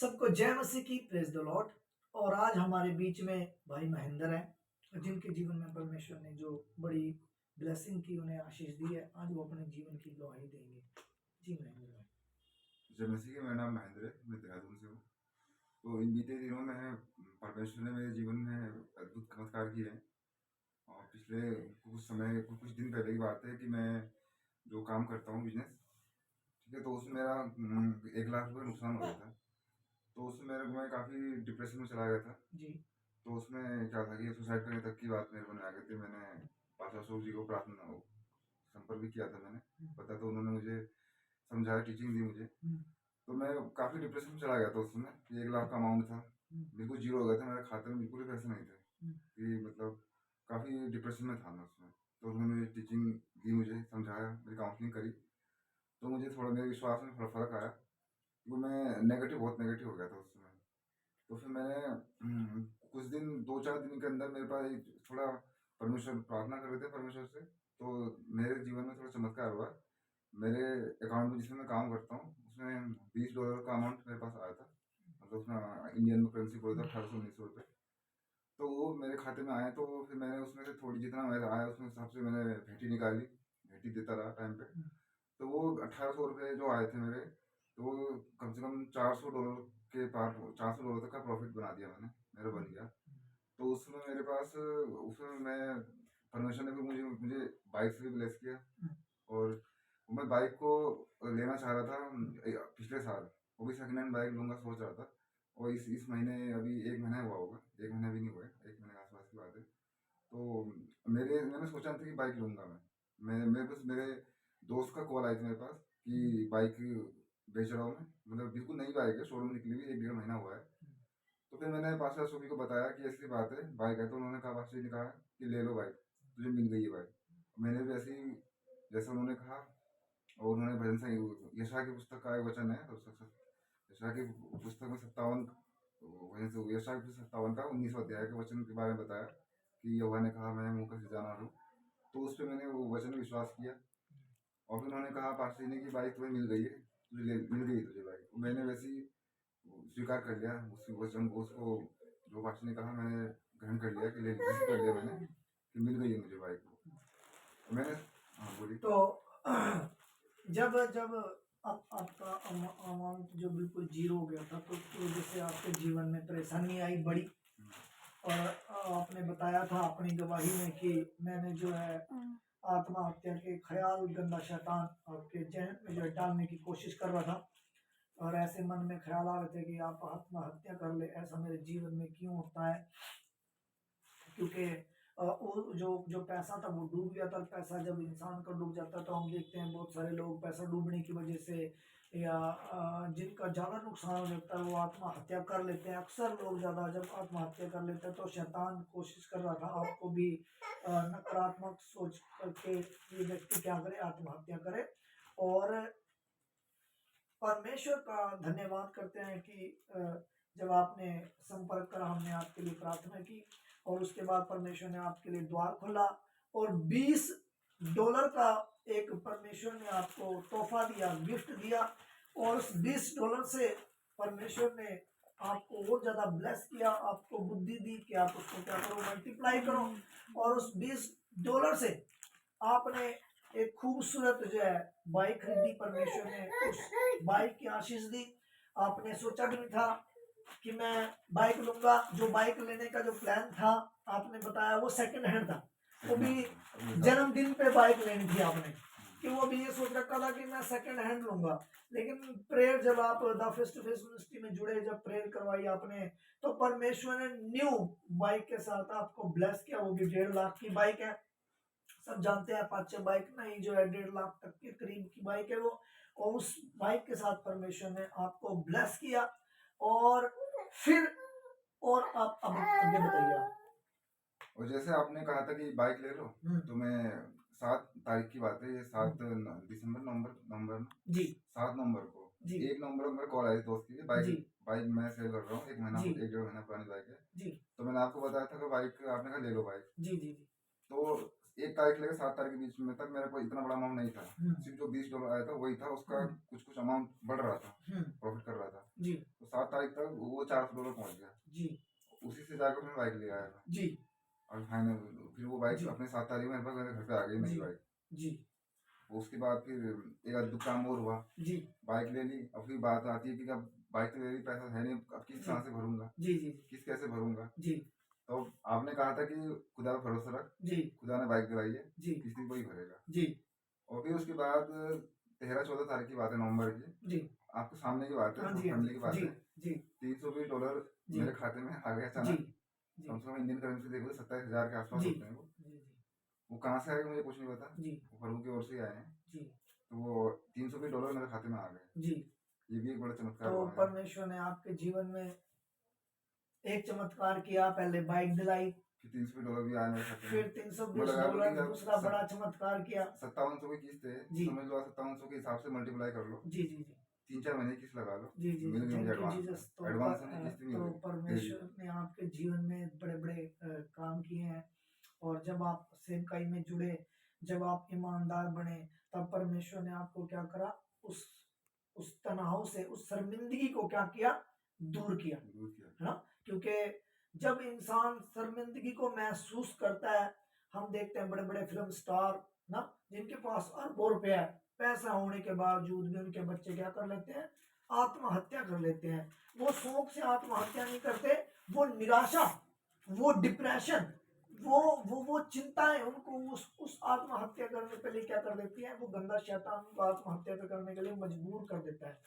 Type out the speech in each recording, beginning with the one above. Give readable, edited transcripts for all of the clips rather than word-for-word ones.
सबको जय मसीह की, प्रेज द लॉर्ड। और आज हमारे बीच में भाई महेंद्र हैं, जिनके जीवन में परमेश्वर ने जो बड़ी ब्लेसिंग की, उन्हें आशीष दी है। आज वो अपने जीवन की गवाही देंगे। जी महेंद्र भाई। जय मसीह के। मेरा नाम महेंद्र है, मैं देहरादून से हूँ। तो इन बीते दिनों में परमेश्वर ने मेरे जीवन में अद्भुत चमत्कार किए हैं। और पिछले कुछ दिन पहले की बात है कि मैं जो काम करता हूँ बिजनेस, ठीक है, तो उसमें मेरा 1 लाख रुपये नुकसान हो गया था। तो उसमें मैं काफ़ी डिप्रेशन में चला गया था। जी तो उसमें क्या था कि सुसाइड करने तक की बात मेरे को आ गई थी। मैंने पास्टर अशोक जी को संपर्क भी किया था मैंने, पता, तो उन्होंने मुझे समझाया, टीचिंग दी मुझे। तो मैं काफ़ी डिप्रेशन में चला गया था उस समय कि 1 लाख का अमाउंट था, बिल्कुल जीरो हो गया था, मेरे खाते में बिल्कुल भी पैसे नहीं थे कि मतलब काफ़ी डिप्रेशन में था मैं उसमें। तो उन्होंने मुझे टीचिंग दी, मुझे समझाया, मेरी काउंसलिंग करी। तो मुझे थोड़ा मेरे विश्वास में थोड़ा फ़र्क आया, क्योंकि मैं बहुत नेगेटिव हो गया था उस समय। तो फिर मैंने कुछ दिन, 2-4 दिन के अंदर मेरे पास थोड़ा परमेश्वर प्रार्थना कर रहे थे परमेश्वर से, तो मेरे जीवन में थोड़ा चमत्कार हुआ। मेरे अकाउंट में, जिसमें मैं काम करता हूँ, उसमें $20 का अमाउंट मेरे पास आया था। मतलब उसमें इंडियन में करेंसी बोला था 1800-1900 रुपये। तो वो मेरे खाते में आए। तो फिर मैंने उसमें से थोड़ी, जितना मेरा आया उसमें हिसाब से मैंने भेटी निकाली, भेटी देता रहा टाइम पे। तो वो 1800 रुपये जो आए थे मेरे, तो वो कम से कम $400 के पार, $400 तक का प्रॉफिट बना दिया मैंने, मेरा बन गया। तो उसमें मेरे पास, उसमें मैं, परमेश्वर ने भी मुझे मुझे बाइक से भी ब्लेस किया। और मैं बाइक को लेना चाह रहा था पिछले साल, वो भी सेकेंड हैंड बाइक लूँगा सोच रहा था। और इस महीने, अभी 1 महीना हुआ होगा, 1 महीना भी नहीं हुआ है, 1 महीने के आसपास की बात है। तो मैंने सोचा था कि बाइक लूँगा मैं बस मेरे दोस्त का कॉल आई थी मेरे पास कि बाइक बेच रहा हूँ मैं, मतलब बिल्कुल नई बाइक है, शोरूम निकली हुई, 1-1.5 महीना हुआ है। तो फिर मैंने पास्टर अशोक जी को बताया कि ऐसी बात है, बाइक है। तो उन्होंने कहा, पास्टर जी ने कहा कि ले लो बाइक, तुझे मिल गई है बाइक। मैंने भी ऐसे ही, जैसा उन्होंने कहा, और उन्होंने भजन संग यशा की पुस्तक का एक वचन है, यशा की पुस्तक में 57, यशा की 57 का 19वां अध्याय के वचन के बारे में बताया कि यहोवा ने कहा, मैं मुँह का जाना हूँ। तो उस पर मैंने वो वचन में विश्वास किया। और फिर उन्होंने कहा पास्टर जी ने कि बाइक तुम्हें मिल गई है, मिल गई तुझे बाइक। मैंने वैसे ही स्वीकार कर लिया उस वचन को, उसको जो पास्टर ने कहा मैंने ग्रहण कर लिया, कि रिसीव कर लिया मैंने कि मिल गई है मुझे बाइक। तो मैंने, हाँ बोलिए। तो जब जब आपका अमाउंट जो बिल्कुल जीरो हो गया था, तो उसकी वजह से आपके जीवन में परेशानी आई बड़ी। और आपने बताया था अपनी गवाही में कि मैंने जो है आत्महत्या के ख्याल, गंदा शैतान आपके जहन में जो है डालने की कोशिश कर रहा था। और ऐसे मन में ख्याल आ रहे थे कि आप आत्महत्या कर ले, ऐसा मेरे जीवन में क्यों होता है। क्योंकि वो जो पैसा था वो डूब गया था। पैसा जब इंसान का डूब जाता है तो हम देखते हैं बहुत सारे लोग पैसा डूबने की वजह से, या जिनका ज़्यादा नुकसान हो जाता है, वो आत्महत्या कर लेते हैं। अक्सर लोग ज़्यादा जब आत्महत्या कर लेते हैं तो शैतान कोशिश कर रहा था आपको भी नकारात्मक सोच करके ये व्यक्ति क्या करे, आत्महत्या करे। और परमेश्वर का धन्यवाद करते हैं कि जब आपने संपर्क करा, हमने आपके लिए प्रार्थना की, और उसके बाद परमेश्वर ने आपके लिए द्वार खोला और $20 का एक परमेश्वर ने आपको तोहफा दिया, गिफ्ट दिया। और उस $20 से परमेश्वर ने आपको और ज़्यादा ब्लेस किया, आपको बुद्धि दी कि आप उसको क्या करो, मल्टीप्लाई करो। और उस $20 से आपने एक खूबसूरत जो है बाइक खरीदी। परमेश्वर ने उस बाइक की आशीष दी। आपने सोचा भी नहीं था कि मैं बाइक लूंगा। जो बाइक लेने का जो प्लान था, आपने बताया वो सेकंड हैंड था, वो भी जन्मदिन पे बाइक लेनी थी आपने, कि वो भी ये सोच रखा था कि मैं सेकंड हैंड लूंगा। लेकिन प्रेयर, जब आप the face to face ministry में जुड़े, जब प्रेयर करवाई आपने, तो परमेश्वर ने न्यू बाइक के साथ आपको ब्लेस किया। वो भी 1.5 लाख की बाइक है। सब जानते हैं अपाचे बाइक नहीं जो है 1.5 लाख तक के करीब की बाइक है वो। और उस बाइक के साथ परमेश्वर ने आपको ब्लेस किया। और फिर, और आप अब आगे बताइए आप। और जैसे आपने कहा था कि बाइक ले लो, तो मैं 7 तारीख की बात है, ये 7 दिसंबर, नवंबर जी 7 नवंबर को, जी 1 नवंबर को मेरे कॉल आई दोस्त की, बाइक मैं सेल कर रहा हूँ, 1 1.5 महीना पुरानी बाइक है। जी तो मैंने आपको बताया था कि बाइक, आपने कहा ले लो बाइक। जी जी जी तो 1 तारीख लेकर 7 तारीख के बीच में तक मेरा कोई इतना बड़ा अमाउंट नहीं था, सिर्फ जो $20 आया था वही था, उसका कुछ कुछ अमाउंट बढ़ रहा था, प्रॉफिट कर रहा था। जी तो 7 तारीख तक वो $400 पहुंच गया। जी उसी से जाकर मैं बाइक ले आया था। जी और फाइनल फिर वो बाइक जी अपने 7 तारीख में मेरे पास मेरे घर पे आ गई नई जी बाइक। जी उसके बाद फिर एक आध काम और हुआ, जी बाइक ले ली। अब फिर बात आती है कि अब बाइक तो ले ली, पैसा है नहीं, अब किस जी कहाँ से भरूंगा, जी जी किस कैसे भरूंगा। जी तो आपने कहा था कि खुदा पर भरोसा रख, जी खुदा ने बाइक दिलाई है, जी किसी वही भरेगा। जी और फिर उसके बाद 13-14 तारीख की बात है, नवंबर की, जी आपके सामने की बात है, हाँ जी हाँ फैमिली की बात जी है। जी $320 जी मेरे खाते में आ गया जी अचानक। जी कम से कम इंडियन करेंसी देखो तो 27,000 के आसपास जी होते हैं वो। जी वो कहाँ से आएगा मुझे कुछ नहीं पता, जी वो प्रभु की ओर से ही आए हैं। जी तो वो $320 मेरे खाते में आ गए। जी ये भी एक बड़ा चमत्कार तो हुआ है। परमेश्वर ने आपके जीवन में एक चमत्कार किया, पहले बाइक दिलाई, फिर $320 भी आए मेरे खाते फिर में। $320 लगा लो कि अब दूसरा बड़ा चमत्कार किया। 5700 की किस्त है, जी समझ लो, 5700 के हिसाब से मल्टीप्लाई कर लो, जी जी जी 3-4 महीने की किस्त लगा लो, जी जी मिल गई मुझे थैंक यू एडवांस में। जीसस। तो एडवांस में किस्त मिल तो गई, दे दी। परमेश्वर ने आपके जीवन में बड़े बड़े काम किए हैं। और जब आप सेवकाई में जुड़े, जब आप ईमानदार बने, तब परमेश्वर ने आपको क्या करा, उस तनाव से, उस शर्मिंदगी को क्या किया, दूर किया, दूर किया। है ना। क्योंकि जब इंसान शर्मिंदगी को महसूस करता है, हम देखते हैं बड़े बड़े फिल्म स्टार ना, जिनके पास अरबों रुपया है, पैसा होने के बावजूद भी उनके बच्चे क्या कर लेते हैं, आत्महत्या कर लेते हैं। वो शौक से आत्महत्या नहीं करते, वो निराशा, वो डिप्रेशन, वो चिंताएं उनको उस आत्महत्या करने के लिए क्या कर देती है, वो गंदा शैतान उनको आत्महत्या करने के लिए मजबूर कर देता है।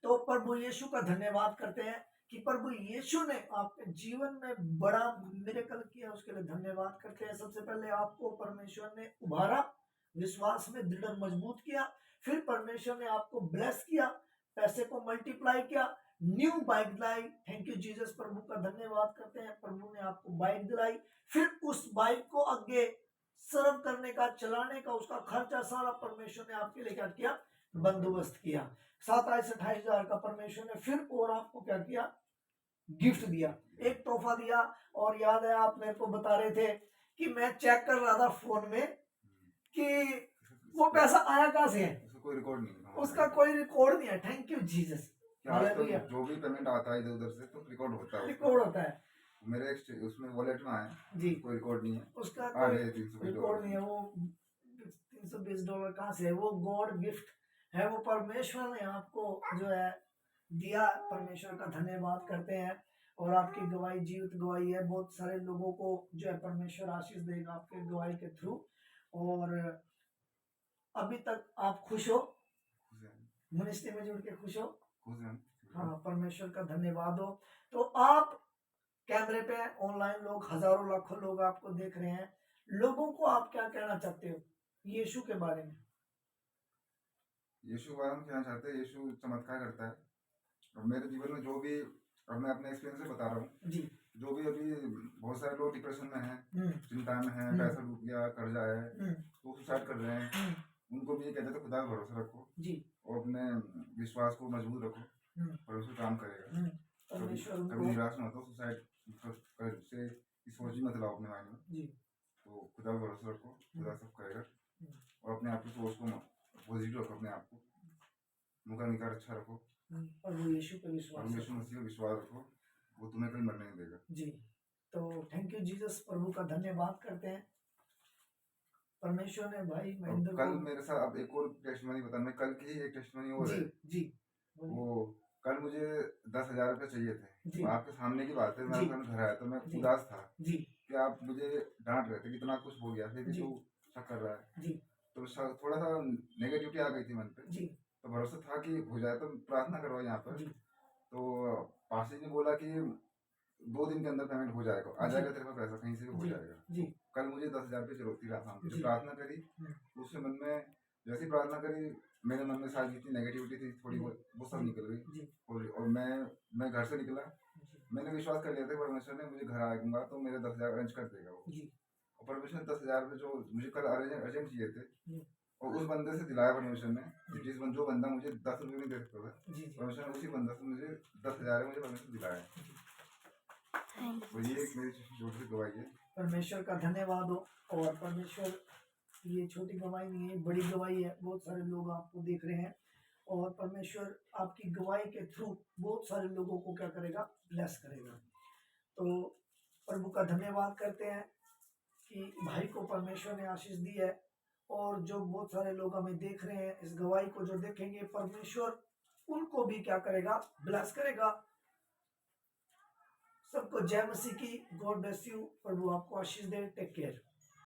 तो प्रभु यीशु का धन्यवाद करते हैं कि प्रभु यीशु ने आपके जीवन में बड़ा मिरेकल किया, उसके लिए धन्यवाद करते हैं। सबसे पहले आपको परमेश्वर ने उभारा, विश्वास में दृढ़ मजबूत किया, फिर परमेश्वर ने आपको ब्लेस किया, पैसे को मल्टीप्लाई किया, न्यू बाइक दिलाई। थैंक यू जीसस, प्रभु का धन्यवाद करते हैं। प्रभु ने आपको बाइक दिलाई, फिर उस बाइक को आगे सर्व करने का, चलाने का, उसका खर्चा सारा परमेश्वर ने आपके लिए क्या किया, बंदोबस्त किया। 27-28 हजार का परमेश्वर ने फिर और आपको क्या किया, गिफ्ट दिया, एक तोहफा दिया। और याद है आप मेरे को बता रहे थे कि मैं चेक कर रहा था फोन में कि वो पैसा आया कहाँ से है, उसका कोई रिकॉर्ड नहीं है, उसका कोई रिकॉर्ड नहीं है। Thank you Jesus, hallelujah. जो भी पेमेंट आता है इधर उधर से तो रिकॉर्ड होता है, रिकॉर्ड होता है। मेरे उसमें वॉलेट में आया जी, कोई रिकॉर्ड नहीं है, उसका आ कोई गए $320। रिकॉर्ड नहीं है। वो $320 कहाँ से है, वो गॉड गिफ्ट है, वो परमेश्वर ने आपको जो है दिया। परमेश्वर का धन्यवाद करते हैं। और आपकी गवाही जीवित गवाही है, बहुत सारे लोगों को जो है परमेश्वर आशीष देगा आपके गवाही के थ्रू। और अभी तक आप खुश हो, मिनिस्ट्री में जुड़ के खुश हो, हाँ, परमेश्वर का धन्यवाद हो। तो आप कैमरे पे, ऑनलाइन लोग, हजारों लाखों लोग आपको देख रहे हैं, लोगों को आप क्या कहना चाहते हो यीशु के बारे में? यीशु के बारे में कहना चाहते हैं, यीशु चमत्कार करता है। और मेरे जीवन में जो भी, और मैं अपने एक्सपीरियंस से बता रहा हूँ जी, जो भी अभी बहुत सारे लोग डिप्रेशन में हैं, चिंता में हैं, हम्म, पैसा डूब गया, कर्जा है, तो सुसाइड कर रहे हैं, उनको भी ये कहते थे खुदा पर भरोसा रखो जी, और अपने विश्वास को मजबूत रखो, परमेश्वर काम करेगा। कभी निराश ना हो, सुसाइड से सोच ही मत लाओ अपने माइंड में जी, तो खुदा पर भरोसा रखो, खुदा सब करेगा। और अपने आप की सोच को पॉजिटिव रखो, अपने आप को मुका निकार अच्छा रखो, प्रभु यीशु पे विश्वास, प्रभु यीशु मसीह पर विश्वास रखो, वो तुम्हें कहीं मरने नहीं देगा। जी, तो थैंक यू जीसस, प्रभु का धन्यवाद करते हैं। परमेश्वर ने भाई महेंद्र कल मेरे साथ, अब एक और टेस्टमनी बता, मैं कल की ही एक टेस्टमनी और है जी, वो कल मुझे 10,000 रुपये चाहिए थे। आपके सामने की बात है, मैं घर आया तो मैं उदास था जी, कि आप मुझे डांट रहे थे, कितना कुछ हो गया, फिर भी तू शक कर रहा है जी, तो थोड़ा सा नेगेटिविटी आ गई थी मन पे जी। तो भरोसा था कि हो जाए, तो प्रार्थना करवाई यहाँ पर जी। तो पासी ने बोला कि 2 दिन के अंदर पेमेंट हो जाएगा, आ जाएगा तेरे पास पैसा, कहीं से भी हो जाएगा जी। कल मुझे 10,000 रुपये जरूरत थी, रात प्रार्थना करी, उससे मन में जैसी प्रार्थना करी, मेरे मन में सारी जितनी नेगेटिविटी थी थोड़ी वो सब निकल गई। और मैं घर से निकला, मैंने विश्वास कर लिया था परमेश्वर ने मुझे घर आऊंगा तो मेरे 10,000 अरेंज कर देगा वो जी। और परमेश्वर ने 10,000 रुपये जो मुझे कल अर्जेंट चाहिए थे और उस बंदे से दिलाया परमेश्वर ने, जो बंदा मुझे 10 रुपये नहीं दे सकता था, परमेश्वर ने उसी बंदा से मुझे 10,000 मुझे परमेश्वर दिलाया। तो ये एक मेरी छोटी गवाही है, परमेश्वर का धन्यवाद हो। और परमेश्वर, ये छोटी गवाही नहीं है, बड़ी गवाही है, बहुत सारे लोग आपको देख रहे हैं और परमेश्वर आपकी गवाही के थ्रू बहुत सारे लोगों को क्या करेगा, ब्लेस करेगा। तो प्रभु का धन्यवाद करते हैं कि भाई को परमेश्वर ने आशीष दी है, और जो बहुत सारे लोग हमें देख रहे हैं, इस गवाही को जो देखेंगे, परमेश्वर उनको भी क्या करेगा, ब्लेस करेगा। सबको जय मसीह की। God bless you. प्रभु आपको आशीष दे। Take care.